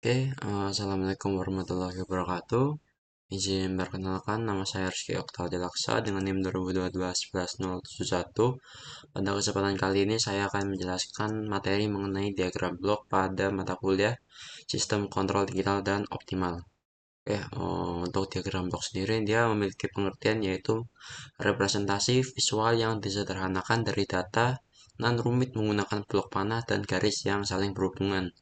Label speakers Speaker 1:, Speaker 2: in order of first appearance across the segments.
Speaker 1: Assalamualaikum warahmatullahi wabarakatuh. Izin perkenalkan, nama saya Rizky Oktaviansyah Delaksa dengan NIM 2022-11071. Pada kesempatan kali ini saya akan menjelaskan materi mengenai diagram blok pada mata kuliah Sistem Kontrol Digital dan Optimal. Untuk diagram blok sendiri dia memiliki pengertian yaitu representasi visual yang disederhanakan dari data non rumit menggunakan blok panah dan garis yang saling berhubungan.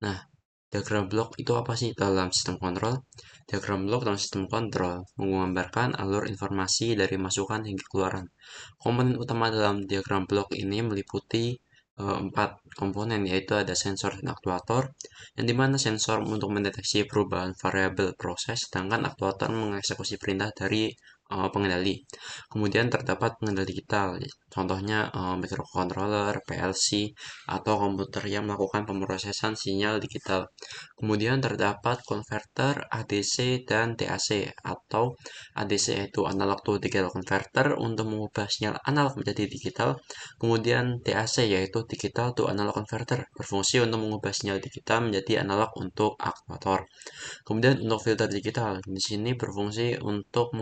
Speaker 1: Nah, diagram blok itu apa sih dalam sistem kontrol? Diagram blok dalam sistem kontrol menggambarkan alur informasi dari masukan hingga keluaran. Komponen utama dalam diagram blok ini meliputi empat komponen, yaitu ada sensor dan aktuator, yang dimana sensor untuk mendeteksi perubahan variabel proses, sedangkan aktuator mengeksekusi perintah dari pengendali. Kemudian terdapat pengendali digital, contohnya microcontroller, PLC, atau komputer yang melakukan pemrosesan sinyal digital. Kemudian terdapat konverter ADC dan DAC, atau ADC yaitu analog to digital converter untuk mengubah sinyal analog menjadi digital. Kemudian DAC yaitu digital to analog converter, berfungsi untuk mengubah sinyal digital menjadi analog untuk aktuator. Kemudian untuk filter digital, di sini berfungsi untuk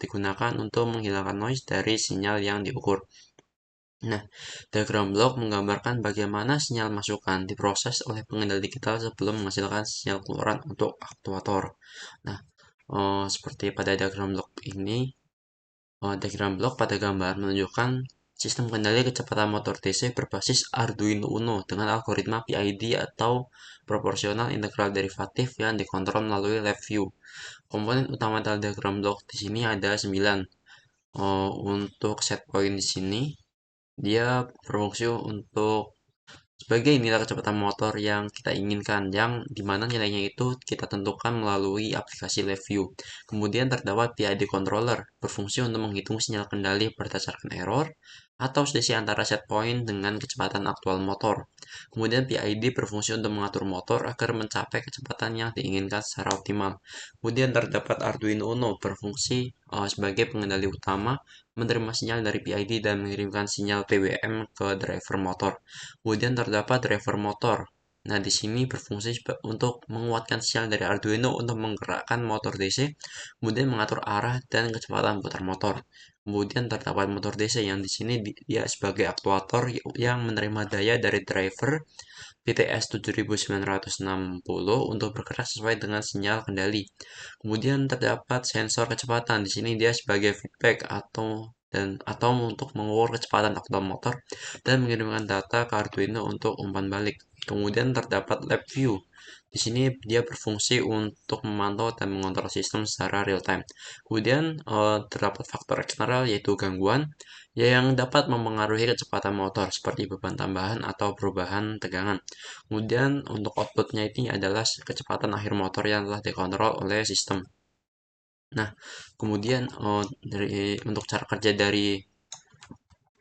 Speaker 1: digunakan untuk menghilangkan noise dari sinyal yang diukur. Nah, diagram blok menggambarkan bagaimana sinyal masukan diproses oleh pengendali digital sebelum menghasilkan sinyal keluaran untuk aktuator. Nah, seperti pada diagram blok ini, diagram blok pada gambar menunjukkan sistem kendali kecepatan motor DC berbasis Arduino Uno dengan algoritma PID atau proporsional integral derivatif yang dikontrol melalui lab view. Komponen utama dalam diagram blok di sini ada 9. Untuk set point di sini dia berfungsi untuk sebagai nilai kecepatan motor yang kita inginkan, yang dimana nilainya itu kita tentukan melalui aplikasi LabVIEW. Kemudian terdapat PID controller, berfungsi untuk menghitung sinyal kendali berdasarkan error atau selisih antara set point dengan kecepatan aktual motor. Kemudian PID berfungsi untuk mengatur motor agar mencapai kecepatan yang diinginkan secara optimal. Kemudian terdapat Arduino Uno, berfungsi sebagai pengendali utama, menerima sinyal dari PID dan mengirimkan sinyal PWM ke driver motor. Kemudian terdapat driver motor. Nah, di sini berfungsi untuk menguatkan sinyal dari Arduino untuk menggerakkan motor DC, kemudian mengatur arah dan kecepatan putar motor. Kemudian terdapat motor DC yang di sini dia sebagai aktuator yang menerima daya dari driver BTS 7960 untuk bergerak sesuai dengan sinyal kendali. Kemudian terdapat sensor kecepatan. Di sini dia sebagai feedback atau untuk mengukur kecepatan aktual motor dan mengirimkan data ke Arduino untuk umpan balik. Kemudian terdapat lab view. Di sini dia berfungsi untuk memantau dan mengontrol sistem secara real time. Kemudian terdapat faktor eksternal yaitu gangguan yang dapat mempengaruhi kecepatan motor seperti beban tambahan atau perubahan tegangan. Kemudian untuk outputnya ini adalah kecepatan akhir motor yang telah dikontrol oleh sistem. Nah, kemudian untuk cara kerja dari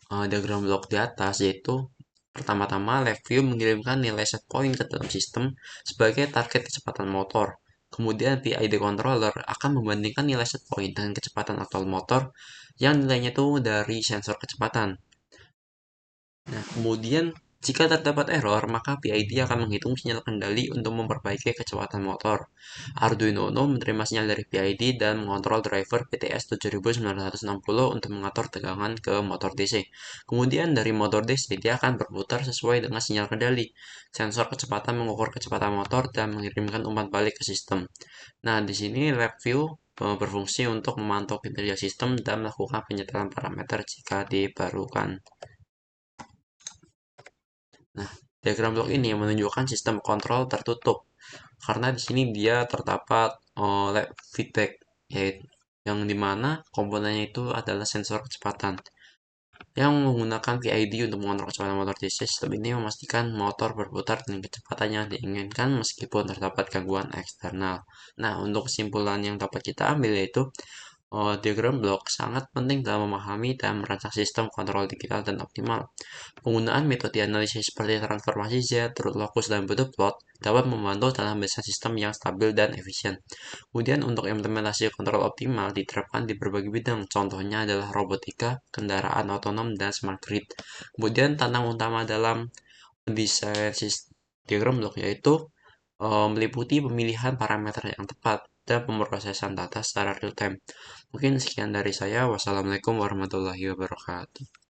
Speaker 1: diagram blok di atas yaitu pertama-tama LabVIEW mengirimkan nilai set point ke dalam sistem sebagai target kecepatan motor. Kemudian PID controller akan membandingkan nilai set point dengan kecepatan aktual motor yang nilainya itu dari sensor kecepatan. Nah, kemudian jika terdapat error, maka PID akan menghitung sinyal kendali untuk memperbaiki kecepatan motor. Arduino Uno menerima sinyal dari PID dan mengontrol driver BTS 7960 untuk mengatur tegangan ke motor DC. Kemudian dari motor DC, dia akan berputar sesuai dengan sinyal kendali. Sensor kecepatan mengukur kecepatan motor dan mengirimkan umpan balik ke sistem. Nah, di sini LabVIEW berfungsi untuk memantau kinerja sistem dan melakukan penyetelan parameter jika diperlukan. Nah, diagram blok ini menunjukkan sistem kontrol tertutup karena di sini dia terdapat lab feedback, yaitu yang dimana komponennya itu adalah sensor kecepatan yang menggunakan PID untuk mengontrol kecepatan motor DC. Sistem ini memastikan motor berputar dengan kecepatan yang diinginkan meskipun terdapat gangguan eksternal. Nah, untuk kesimpulan yang dapat kita ambil yaitu diagram blok sangat penting dalam memahami dan merancang sistem kontrol digital dan optimal. Penggunaan metode analisis seperti transformasi Z, root locus, dan butuh plot dapat membantu dalam mendesain sistem yang stabil dan efisien. Kemudian untuk implementasi kontrol optimal diterapkan di berbagai bidang, contohnya adalah robotika, kendaraan otonom, dan smart grid. Kemudian tantangan utama dalam mendesain diagram blok yaitu meliputi pemilihan parameter yang tepat dan pemrosesan data secara real time. Mungkin sekian dari saya. Wassalamualaikum warahmatullahi wabarakatuh.